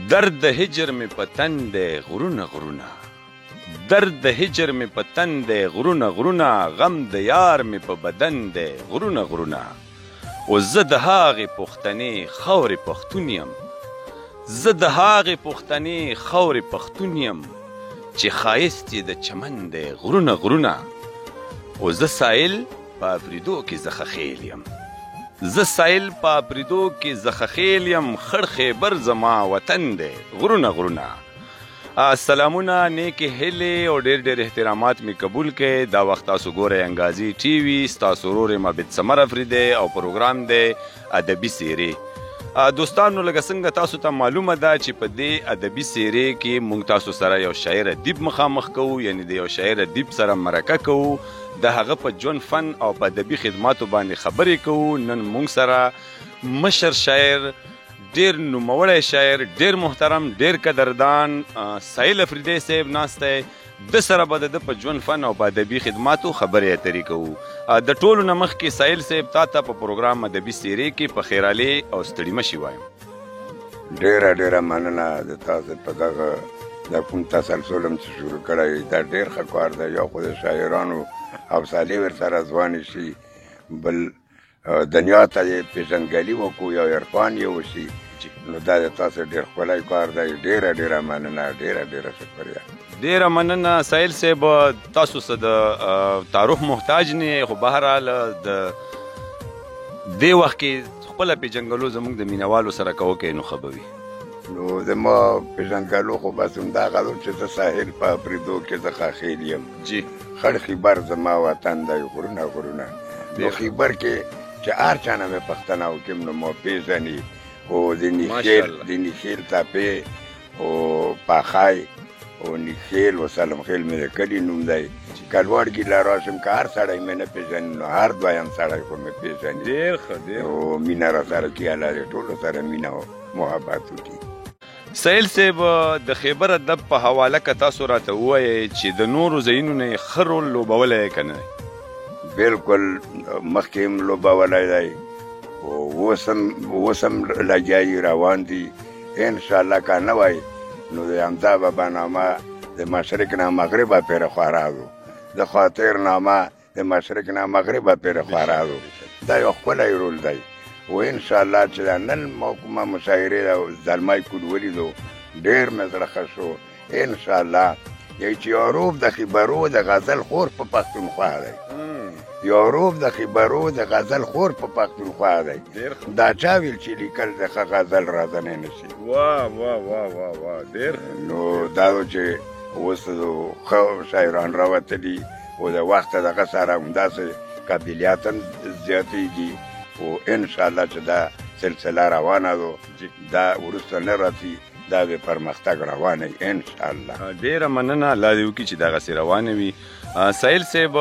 درد د هجر می په تن دی غرونه غرونه، درد د هجر می په تن دی غرونه غرونه، غم د یار می په بدن دی غرونه غرونه. او زه د هغې پښتنې خاورې پښتون یم، زه د هغې پښتنې خاورې پښتون یم چې ښایست یې د چمن دی غرونه غرونه. او زه سایل په اپریدو کې زخه خیل یم، زه سایل په اپریدو کې زخه خیل یم، خړ خیبر زما وطن دی غرونه غرونه. سلامونه، نیکې هیلې او ډېر ډېر احترامات مې قبول کړئ. دا وخت تاسو ګورئ انګازي ټي وي، ستاسو ورور یم عابد ثمر افریدی او پروګرام دی ادبي څیرې. دوستانو، لکه څنګه تاسو ته معلومه ده چې په دې ادبي څیرې کې موږ تاسو سره یو شاعر ادیب مخامخ کوو، یعنی د یو شاعر ادیب سره مرکه کوو، د هغه په ژوند فن او په ادبي خدماتو باندې خبرې کوو. نن موږ سره مشر شاعر، ډیر نوموړی شاعر، ډیر محترم، ډیر قدردان سایل افریدی صاحب ناست دی. د سره به د په ژوند فن او په ادبي خدماتو خبرې اترې کوو. د ټولو نه مخکې سایل صاحب تا ته په پروګرام ادبي څیرې کې په خیرالې او ستړي مشي وایم. ډیره ډیره مننه د تاسو په دغه د کوم تسلسل هم چې شروع کړی، دا ډیر ښه کار دی. یو خو د شاعرانو حوصلې ورسره ځوانې شي، بل دنیا ته یې پېژندګلي وکړو، یو عرفان یې وشي. نو دا د تاسو ډېر ښکلی کار دی. ډېره ډېره مننه، ډېره ډېره شکریه. ډېره مننه سایل صاحب. تاسو څه د تعارف محتاج نه، خو بهرحال د دې وخت کې خپله پېژنګلو زموږ د مینوالو سره که وکړئ نو ښه به وي. نو زما پېژنګلو خو بس همدغه ده چې زه ساحل په اپریدو کې زه خاخیل یم. جي خړ خیبر زما وطن دی غرونه غرونه. نو خیبر کې چې هر چا نه مې پښتنه وکړم نو مو پېژني. او د نیخیل تاپې او پاخای او نیخیل و سلم خیل مې د کلي نوم دی. کلواړ ګیله راشم که هر سړی مې نه پېژني نو هر دویم سړی خو مې پېژني. ډېر ښه، ډېر. او مینه را سره کړي، الله دې ټولو سره مینه او محبت وکړي. سایل صاحب، د خیبر ادب په حواله که تاسو راته ووایئ چې د نورو ځایونو نه یې ښه رول لوبولی که نه دی؟ بالکل مخکې هم لوبولی دی، اوس هم لګیا یې روان دي. انشاءالله که نه وای نو د حمزه بابا نامه د مشرق نه مغربه پرې خوارادو، د خاطر نامه د مشرق نه مغربه پرې خوارادو. دا یو ښکلی رول دی. و انشاءالله چې دا نن ما کومه مشاعرې زلمی کود ولیدو ډېر مې زړه ښه شو. انشاءالله چې یوروب د خیبرو د غزل خور په پښتونخوا دی، یوروب د خیبرو د غزل خور په پښتونخوا دی. دا چا ویل چې لیکل د ښه غزل رازنی نه شي. واه واه واه واه واه، ډېر. نو دا چې اوس ښه شاعران راوتلي او د وخت دغه سره همداسې قابلیت هم زیاتېږي. او انشاءالله چې دا سلسله روانه ده، دا وروسته نه راځي، دا به پرمختګ روانه وي انشاءالله. ډېره مننه، الله دې وکړي چې دغسې روانه وي. سایل صاحب،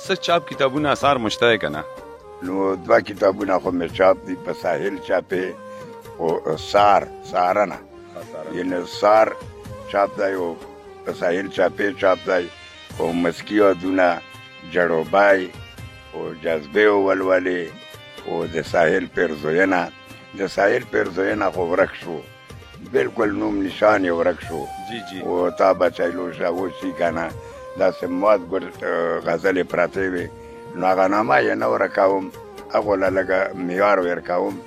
څه چاپ کتابونه اثار مشته دی که نه؟ نو 2 کتابونه خو مې چاپ دي، په ساحل چاپې او سارنه، یعنې سار چاپ دی او په ساحل چاپې چاپ دی. او مسکي یادونه، جړوبای او جذبې او ولولې او د ساحل پیرزوینه. د ساحل پیرزوینه خو ورک شو، بالکل نوم نشان یې ورک شو. او تا بچایلو شه اوسي که نه، داسې مات غزلې پرتې وې. نو هغه نامه یې نه ورکوم، هغو له لږه معیار ورکوم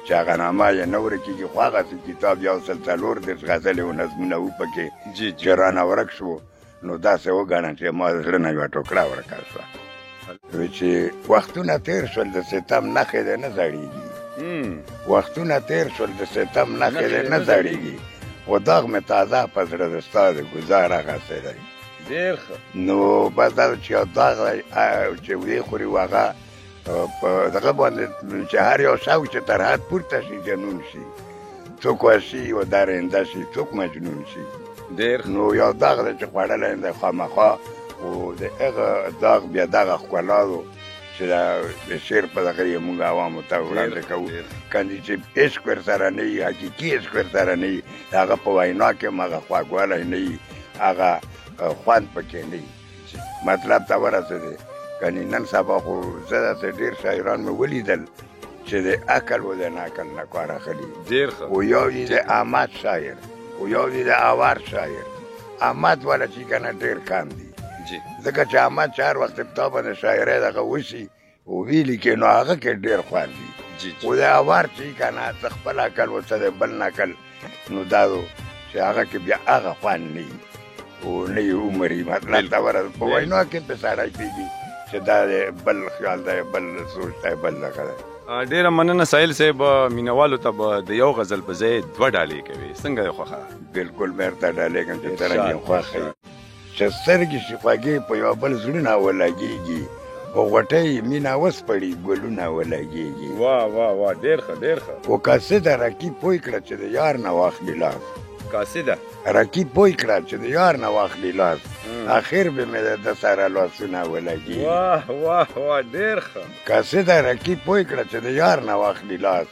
چې هغه نامه یې نه ورکېږي. خو هغسې کتاب 140 غزلې او نظمونه و پکې چې رانه ورک شو. نو داسې وګڼه چې ما زړه نه یوه ټوکړه ورکه شوه. چې وختونه تېر شول د ستم نښې دی نه زړېږي، وختونه تېر شول د ستم نښې دی نه زړېږي. خو داغ مې تازه په زړه د ستا د ګزار هغسې دی. ډېر ښه. نو بس دا چې یو داغ چې ویې خوري و هغه په دغه باندې چې هر یو شوق چې تر حد پورته شي جنون شي، څوک وحشي و درنده شي، څوک مجنون شي. ډېر. نو یو داغ دی چې خوړلی دی خامخا. او د هغه داغ بیا دغه ښکلا ده چې د شعر په دغه یې مونږ عوامو ته وړاندې کوو. کاندې چې عشق ورسره نه وي، حقیقي عشق ورسره نه وي، د هغه په وینا کې هم هغه خواږوالی نه وي، هغه خوند پکې نه وي. مطلب ته ورسېدې. کنې نن سبا خو زه داسې ډېر شاعران مې ولیدل چې د عقل و د ناقل نه کار اخلي ډېر ښه و یو یې د احمد شاعر و یو یې د آوار شاعر احمد والا چې که نه ډېر کم دي جی ځکه چې احمد چې هر وخت تا باندې شاعرۍ دغه وشي و ویلي کې نو هغه کې ډېر خوند دي جی و د آوار چې که نه څه خپل عقل و څه د بل نقل نو دا چې هغه کې بیا هغه خوند نه وي او نه یې عمري مطلب ته ورسه په وینو کې پې سړی پوهېږي چې دا د بل خیال دی بل سوچ دی بل دغه دی ډېره مننه ساحل صاحب مینوالو ته به د یو غزل په ځای 2 ډالۍ کوي څنګه یې خوښه بلکل مې ورته ډالۍ کوم چې څرنګه یې خوښ ښي چې سترګې شي خوږې په یو بل زړونه ولګېږي او غوټۍ مینه وسپړي ګلونه ولګېږي واه واه واه ډېر ښه ډېر ښه و قاصده رقیب پوی کړه چې د یار نه واخلي لاس قاصده رقیب پوی کړه چې د یار نه واخلي لاس اخر به مې د سره لاسونه ولګېږي واه واه واه ډېر ښه قاصده رقیب پوی کړه چې د یار نه واخلي لاس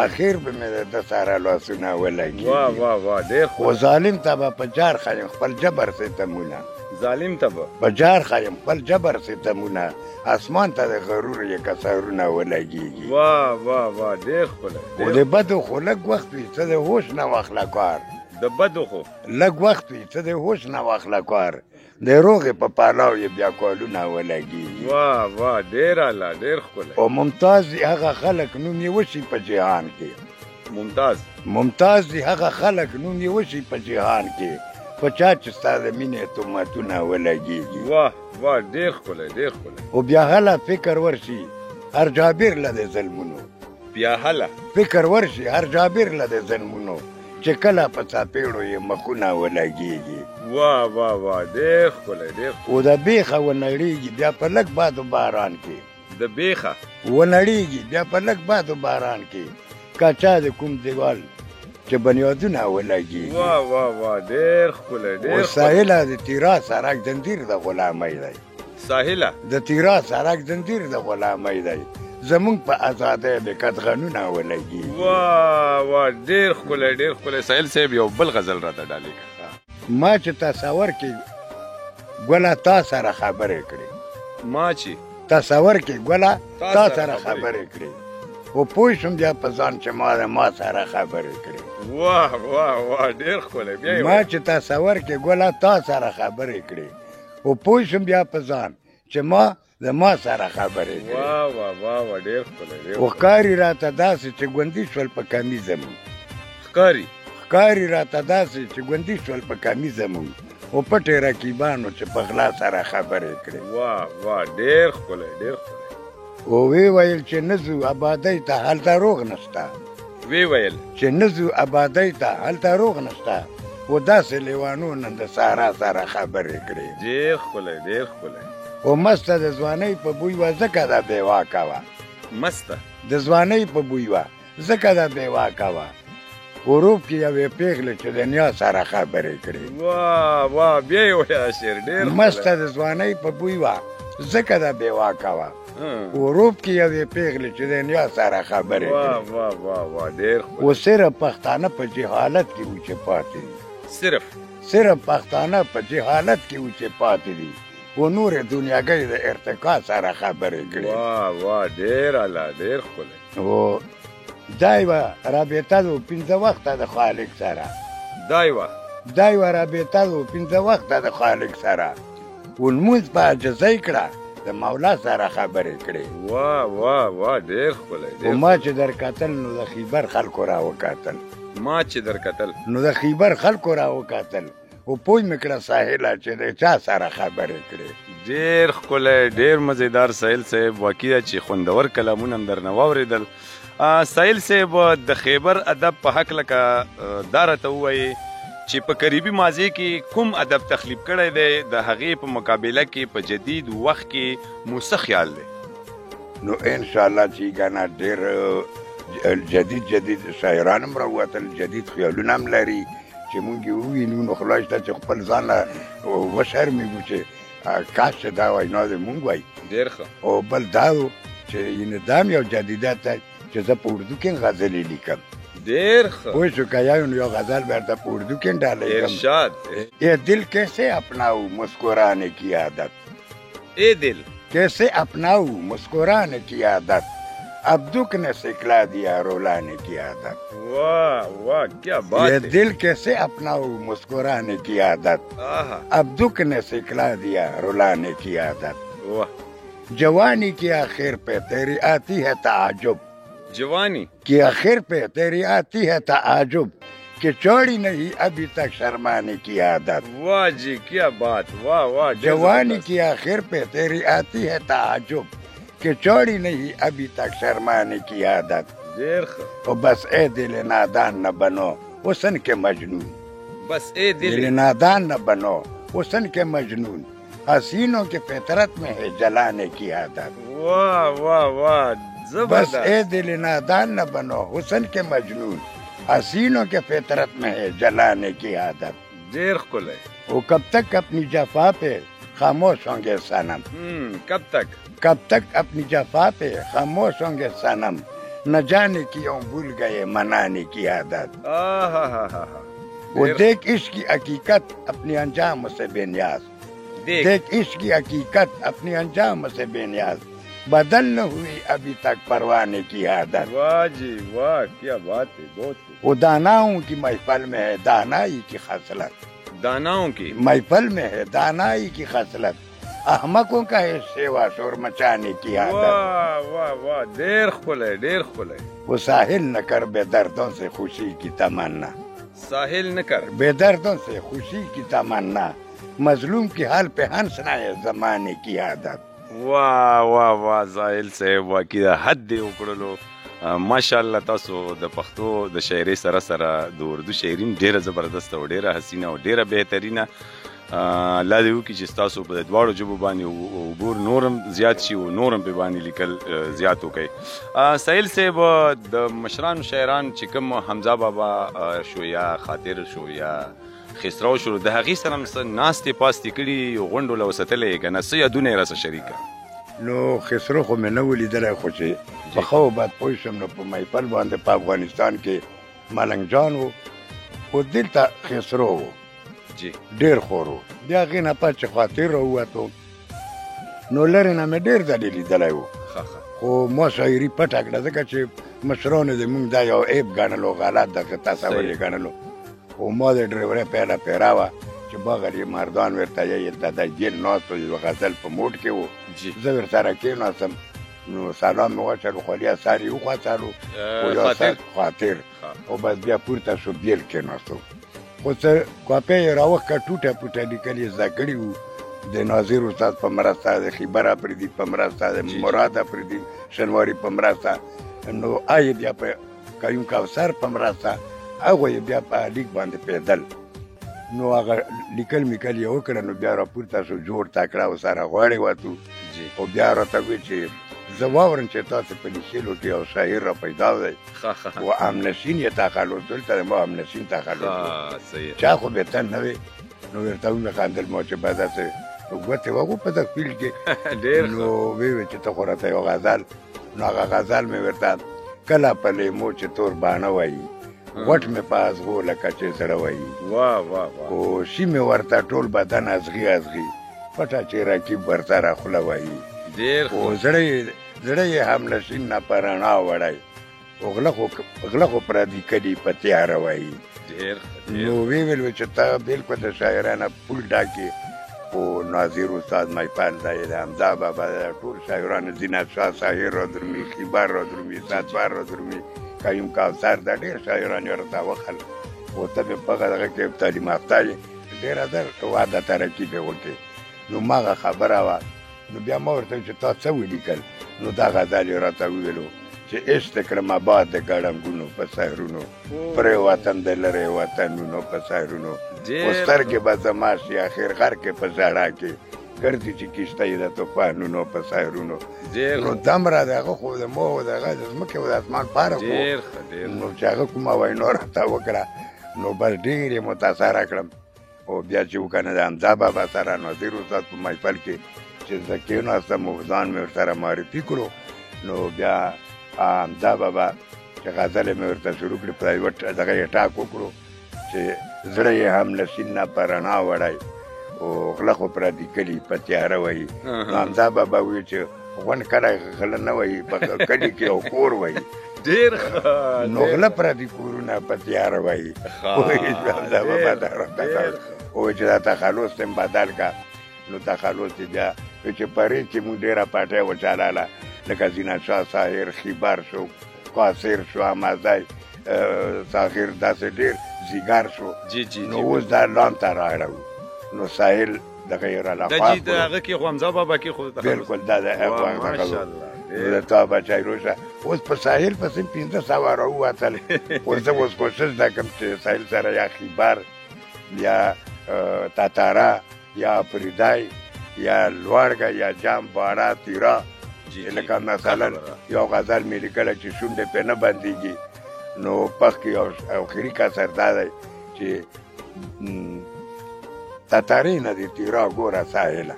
اخر به مې د سره لاسونه ولګېږي واه واه واه ډېر ښه و ظالم ته به په جار خایم خپل جبر ستمونه ظالم ته به په جار خایم خپل جبر ستمونه اسمان ته د غرور یې کسرونه ولګېږي واه واه واه ډېر ښکلی و د بدو خو لږ وخت وي څه د هوش نه واخله کار د بدو خو لږ وخت وي څه د هوش نه واخله کار د روغې په پالاو یې بیا کالونه ولګېږي واه واه ډېر اعلی ډېر ښکلی او ممتاز دي هغه خلک نوم یې وشي په جهان کې ممتاز دي هغه خلک نوم یې وشي په جهان کې په چا چې ستا د مینې تهمتونه ولګېږي واه واه ډېر ښکلی ډېر ښکلی او بیا هله فکر ورشي هر جابر له د ظلمونو بیا هله فکر ورشي هر جابر له د ظلمونو چې کله په څاپېړو یې مخونه ولګېږي واه واه واه ډېر ښکلی ډېر او د بیخه ونړېږي بیا په لږ باد و باران کې د بیخه ونړېږي بیا په لږ باد و باران کې که چا د کوم دیوال چې بنیادونه ولګېږي واه واه واه ډېر ښکلی ډېر او ساحله د تیرا سرک زنځیر د غلامۍ دی ساحله د تیرا سرک زنځیر د غلامۍ دی زمونږ په ازادۍ د قدغنونه ولګېږي واه واه ډېر ښکلی ډېر ښکلی ساحل صاحب یو بل غزل راته ډالۍ کړه ما چې تصور کې ګله تا سره خبرې کړې ما چې تصور کې ګله تا سره خبرې کړې او پوه شوم بیا په ځان چې ما سره خبرې کړې واه واه واه ډېر ښکلی بیا ما چې تصور کې ګله تا سره خبرې کړې او پوه شوم بیا په ځان چې ما سره خبرې کړې واه واه واه واه ډېر ښکلی او ښکاري راته داسې چې ګوندي شول په کمیزه مو ښکاري راته داسې چې ګوندي شول په کمیزه مو او پټې رقیبانو چې په غلا سره خبرې کړې واه واه ډېر ښکلی ډېر ښکلی او وی ویل چې نه ځو ابادۍ ته هلته روغ نشته وی ویل چې نه ځو ابادۍ ته هلته روغ نشته او داسې لیوانو نن د سارا سره خبرې کړې ډېر ښکلی ډېر ښکلی او مسته د ځوانۍ په بوی وه ځکه دا بېواکه وه مسته د ځوانۍ په بوی وه ځکه دا بېواکه وه غروب کې یوې پېغلې چې د نیا سره خبرې کړې واه واه بیا یې ویه شعر ډېر مسته د ځوانۍ په بوی وه ځکه دا بېواکه وه غروب کې یوې پېغلې چې د نیا سره خبرې واه واه واه واه ډېر و صرف پښتانه په جهالت کې و چې پاتې دي صرف پښتانه په جهالت کې و چې پاتې دي و نور دنیاګۍ د ارتقا سره خبرې کړې واه واه ډېر اعلی ډېر ښکلی و دا یوه رابطه ده 5 وخته د خالق سره دا یوه رابطه ده 5 وخته د خالق سره و لمونځ په عاجزۍ کړه د مولا سره خبرې کړې واه واه واه ډېر ښکلی و ما چې در کتل نو د خیبر خلکو را وکتل نو د خیبر خلکو را وکتل او پوی مې کړه ساحله چې د چا سره خبرې کړې ډېر ښکلی ډېر مزیدار ساحل صاحب واقعه چې خوندور کلامونه هم درنه واورېدل ساحل صاحب د خیبر ادب په هکله که دا راته ووایي چې په قریبي ماضي کې کوم ادب تخلیق کړی دی د هغې په مقابله کې په جدید وخت کې مو څه خیال دی نو انشاءالله چې کنه ډېر جدید شاعران هم راووتل جدید خیالونه هم لري چې مونږ یې ووینو نو خدای شته چې خپل ځان وشرمېږو چې کاش چې دا وینا د مونږ وایي ډېر ښه او بل دا و چې یعنې دا هم یو جدیدت دی چې زه په اردو کې غزلې لیکم ډېر ښه پوه شو که یو غزل بیرته په اردو کې ډالۍ کړم ارشاد یہ دل کیسے اپناؤ مسکرانے کی عادت اے دل کیسے اپناؤ مسکرانے کی عادت अब दुख ने सिखला दिया रुलाने की आदत, वाह वाह क्या बात ये है। दिल कैसे अपनाऊं मुस्कुराने की आदत, आहा, अब दुख ने सिखला दिया रुलाने की आदत, वाह। जवानी की आखिर पे तेरी आती है ताजुब, जवानी कि आखिर पे तेरी आती है ताजुब, कि छोड़ी नहीं अभी तक शर्माने की आदत, वाह जी क्या बात, वाह वाह। जवानी की आखिर पे तेरी आती है ताजुब, कि छोड़ी नहीं अभी तक शर्माने की आदत, देर तो बस ए दिल नादान न बनो हुस्न के मजनून, बस ए दिल दिल। नादान न बनो हुस्न के मजनून, हसीनों के फितरत में है जलाने की आदत, वाह वाह वाह बस जबरदस्त। ए दिल नादान न बनो हुस्न के मजनून, हसीनों के फितरत में है जलाने की आदत, देर खुले। वो कब तक अपनी जफा पे खामोश होंगे सनम, कब तक। कब तक अपनी जफा पे खामोश होंगे सनम, न जाने क्यों भूल गए मनाने की आदत, आहा, वो देख इश्क की हकीकत अपनी अंजाम से बेनियाज, देख इश्क की हकीकत अपनी अंजाम से बेनियाज, बदल न हुई अभी तक परवाने की आदत, वाह जी वाह क्या बात है, बहुत खूब। वो दानाओं की महफल में है दानाई की खसलत, दानाओं की। महफल में है दानाई की खसलत, अहमकों का है सेवा शोर मचाने की आदत, वाह वाह वाह देर खुले, देर खुले। वो साहिल न कर बेदर्दों से खुशी की तमन्ना, साहिल न कर। बेदर्दों से खुशी की तमन्ना, मजलूम के हाल पे हंसना है जमाने की आदत, वाह वाह वाह साहिल साहब वाकई د حد دی وکړلو. ماشاءالله تاسو د پښتو د شاعرۍ سره سره د اردو شاعرین ډیره زبردست او ډیره حسینه او ډیره بهترینه. الله دې وکړي چې تاسو په دواړو ژبو باندې عبور نورم زیات شي او نورم په باندې لیکل زیات وکړي. ساحل صاحب د مشرانو شاعران چې کوم حمزه بابا شو یا خاطر شو یا خسرو شو د هغې سره هم څه ناستې پاستې کړي یو غونډو له وساتلی یې که نه څه یادونه یې راسه شریکه. نو خسرو خو مې نه و لیدلی خو چې په ښه بعد پوه شم نو په محفل باندې په افغانستان کې ملنګ جان و خو دلته خسرو و جی ډېر خور و بیا هغې نه پس چې خاطر راووتو نو لرې نه مې ډېر ځلې لیدلی و خو ما شاعري پټه کړه ځکه چې مشرانو د مونږ دا یو عیب ګڼلو غلط دغه تصور یې ګڼلو خو ما د ډرایورۍ پیله پیرا وه چې بغل یې مردان ورته یې د جیل ناست و یو غزل په موټ کې و زه ورسره کېناستم نو سلام مې وچلو خولیا سر یې وخوڅلو خاطر او بس بیا پورته شو بیل کېناستو خو څه کاپۍ یې راوښکه ټوټه پوټه لیکل یې زده کړي وو د ناظر استاد په مرسته د خیبر افریدي په مرسته د مراد افریدي شنواري په مرسته نو آی بیا په قیوم کوثر په مرسته هغه یې بیا په لیک باندې پیدل نو هغه لیکل میکل یې وکړه نو بیا راپورته شو جوړ تکړه او سره غواړې وتو او بیا راته وایي چې زه واورم چې تاسو په لیکلو کې یو شاعر را پیدا دی و امنشین یې تخلص دلته ما امنشین تخلص چا خو بهتر نه وي نو ورته ومې ما چې بعد داسې ګوتې وغو په تفصیل کې نو ویې چې ته خو راته یو غزل نو هغه غزل مې ورته کله په لیمو چې تور باڼه وایي غوټ مې په ازغو لکه چې زړه وایي خو شي مې ورته ټول بدن ازغي ازغي پټه چې رقیب ورسره خوله وایي خو زړه یې هم نشین نه په رڼا وړی غله خو پردي کلي په تیاره وایي نو ویې ویل چې ته بلکل د شاعرانه پول ډاکې خو ناظر استاد محفل دی د حمزه بابا ټول شاعران زینت شاه ساحر را درومي خیبر را درومي سادبر را درومي قیوم کوثر دا ډېر شاعران یې راته وخل خو ته مې په هغه کې تعلیم یافته یې ډېره در واده ترقي به وکړې نو ما هغه خبره وه نو بیا ما ورته چې تا څه ولیکل نو دا غزل یې راته وویلو چې عشق کړم آباد د ګړنګونو په سحرونو پرې وطن د لرې وطنونو په سحرونو خو سترګې به زما شي اخر غر کې په ژړا کې ګرځي چې کښته یې د طوفانونو په سحرونو نو دومره د هغه خو د مو د هغه د ځمکې او د اسمان فرق و نو چې هغه کومه وینا راته وکړه نو بس ډېر یې متاثره کړم او بیا چې وکنه د حمزه بابا سره ناظر استاد په محفل کې چې زه کېناستم او ځان مې ورسره معرفي کړو نو بیا حمزه بابا چې غزل یې مې ورته شروع کړې په یوه دغه یې ټاک وکړو چې زړه یې هم نسین نه په رڼا وړی او غله خو پردي کلي په تیاره وایي نو حمزه بابا وایي چې غون کله غله نه وایي په کلي کې یو کور وایي ډېر ښه نو غله پردي کورونه په تیاره وایي وایي چې دا تخلص ته بدل کا نو تخلص یې بیا چې پرې چې مونږ ډېره پټۍ وچلاله لکه زینتشاه ساحر خیبر شو قاصر شو امازی ساحر داسې ډېر زیګر شو نو اوس دا لام ته راړو نو ساحل دغه یې رالاخوا د هغه کې خو حمزه بابا کې خو بلکل دا د د تا بچی روشه اوس په ساحل پسې 1500 راووتل اوس زه اوس کوشش دا کوم چې ساحل سره یا خیبر یا تاتارا یا فریدای یا لوړګه یا جام باړه تیرا لکه مثلا یو غزل مې لیکلی چې شونډې پرې نه بندېږي نو پخ کې یو اخري کسر دا دی چې تاتارې نه دې تیرا ګوره ساحله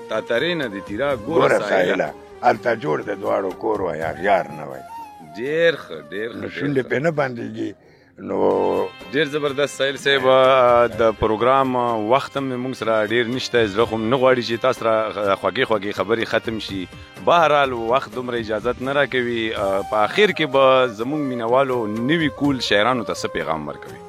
تاتارې نه دې تیرا ګوره ساحله هلته جوړ د دواړو کور وای اغیار نه وای ډېر ښه ډېر ښه شونډې پرې نه بندېږي نو ډېر زبردست ساحل صاحب د پروګرام وخت هم موږ سره ډېر نشته زړه خو نه غواړي چې تاسو سره خوږې خوږې خبرې ختم شي بهرحال وخت دومره اجازت نه راکوي په آخر کې به زموږ مینوالو نوي کول شاعرانو ته څه پیغام ورکوي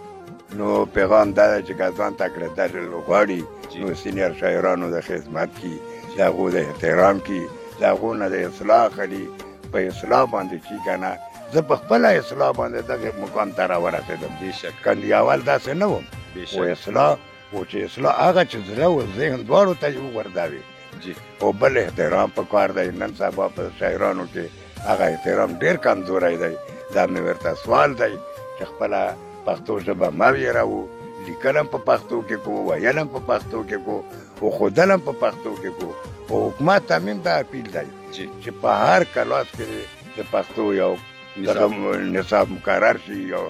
نو پیغام دا دی چې که ځان تکړه درل غواړي نو سینیر شاعرانو د خدمت کې د هغو د احترام کې د هغو نه د اصلاح اخلي په اصلاح باندې چې که نه زه په خپله اصلاح باندې دغه مقام ته راورسېدم کندي اول داسې نه وم خو اصلاح و چې اصلاح هغه چې زړه و ذهن دواړو ته یې وغورځوي او بل احترام پکار دی نن سبا په شاعرانو کې هغه احترام ډېر کمزوری دی دا مې ورته سوال دی چې خپله پښتو ژبه مه ویروو لیکل هم په پښتو کې کو ویل هم په پښتو کې کو او ښودل هم په پښتو کې کو او حکومت ته هم دا اپیل دی چې په هر کلاس کې د پښتو یو نصاب مقرر شي یا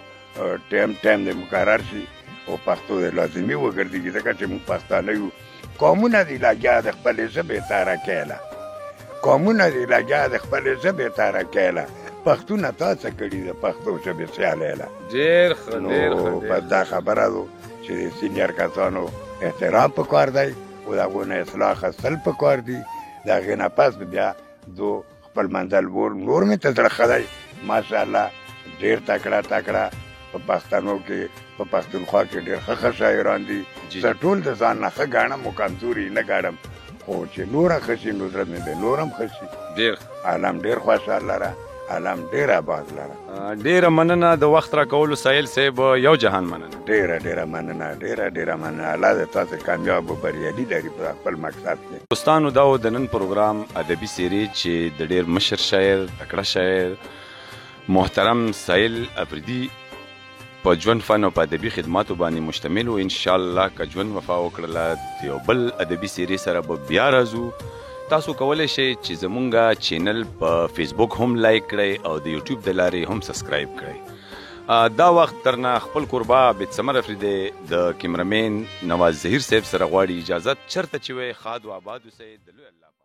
ټایم د مقرر شي او پښتو د لازمي وګرځېږي ځکه چې موږ پښتانه یو قومونه دي لګیا د خپلې ژبې تارکیله قومونه دي لګیا د خپلې ژبې تارکیله پښتونه تا څه کړي د پښتو ژبې سیالیله ډېر ښه ډېر ښه نو بس دا خبره ده چې د سینیر کسانو احترام پکار دی او د هغو نه اصلاح اخیستل پکار دي د هغې نه پس بیا دو خپل منزل نور مې ته زړه ښه دی ماشاءالله ډېر تکړه په پښتنو کې په پښتونخوا کې ډېر ښه شاعران دي زه ټول د ځان نه ښه ګاڼم او کمزوري نه ګاڼم خو چې نوره ښه شي نو زړه مې به نور هم ښه شي ډېر عالم ډېر خوشحال لره عالم ډېر آباد لره ډېره مننه د وخت راکولو ساحل صاحب یو جهان مننه ډېره مننه ډېره مننه الله دې تاسو کامیاب او بریالي لري په خپل مقصد کې دوستانو دا و د نن پروګرام ادبي سیریز چې د ډېر مشر شاعر تکړه شاعر محترم ساحل افریدي په ژوند فن او په ادبي خدماتو باندې مشتمل و انشاءالله که ژوند وفا وکړله د یو بل ادبي سیریز سره به بیا راځو تاسو کولی شئ چې زمونږ چینل په فیسبوک هم لایک کړئ او د یوټیوب د لارې هم سبسکرایب کړئ دا وخت ترنه خپل کوربه بیت ثمر افریدی د کیمرمین نواز ظهیر صاحب سره غواړي اجازت چرته چې وی ښاد و آباد اوسئ د لوی الله